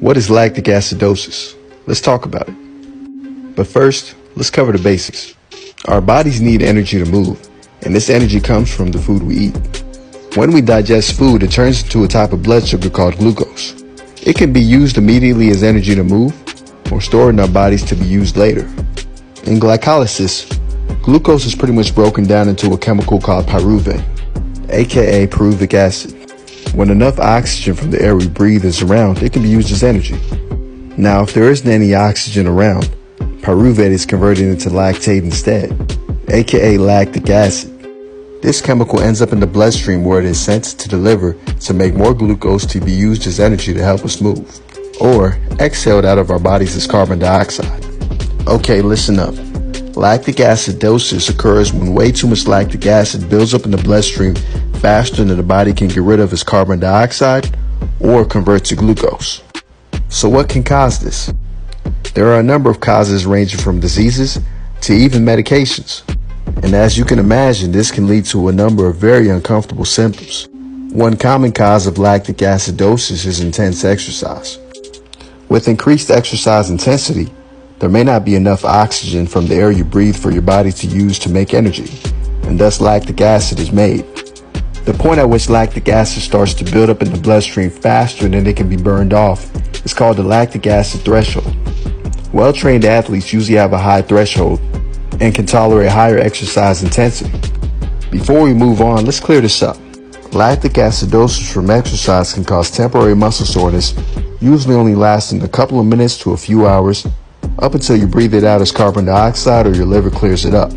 What is lactic acidosis? Let's talk about it. But first, let's cover the basics. Our bodies need energy to move, and this energy comes from the food we eat. When we digest food, it turns into a type of blood sugar called glucose. It can be used immediately as energy to move, or stored in our bodies to be used later. In glycolysis, glucose is pretty much broken down into a chemical called pyruvate, aka pyruvic acid. When enough oxygen from the air we breathe is around, it can be used as energy. Now, if there isn't any oxygen around, pyruvate is converted into lactate instead, aka lactic acid. This chemical ends up in the bloodstream where it is sent to the liver to make more glucose to be used as energy to help us move, or exhaled out of our bodies as carbon dioxide. Okay, listen up. Lactic acidosis occurs when way too much lactic acid builds up in the bloodstream faster than the body can get rid of as carbon dioxide or convert to glucose. So what can cause this? There are a number of causes ranging from diseases to even medications. And as you can imagine, this can lead to a number of very uncomfortable symptoms. One common cause of lactic acidosis is intense exercise. With increased exercise intensity, there may not be enough oxygen from the air you breathe for your body to use to make energy, and thus lactic acid is made. The point at which lactic acid starts to build up in the bloodstream faster than it can be burned off is called the lactic acid threshold. Well-trained athletes usually have a high threshold and can tolerate higher exercise intensity. Before we move on, let's clear this up. Lactic acidosis from exercise can cause temporary muscle soreness, usually only lasting a couple of minutes to a few hours, up until you breathe it out as carbon dioxide or your liver clears it up.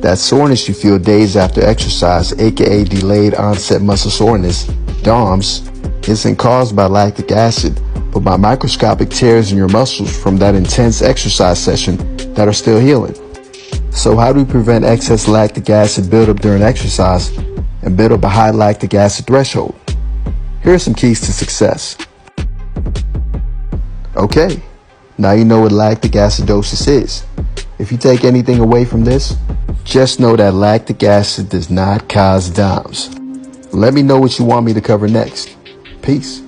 That soreness you feel days after exercise, aka delayed onset muscle soreness, DOMS, isn't caused by lactic acid, but by microscopic tears in your muscles from that intense exercise session that are still healing. So how do we prevent excess lactic acid buildup during exercise and build up a high lactic acid threshold? Here are some keys to success. Okay, now you know what lactic acidosis is. If you take anything away from this, just know that lactic acid does not cause DOMS. Let me know what you want me to cover next. Peace.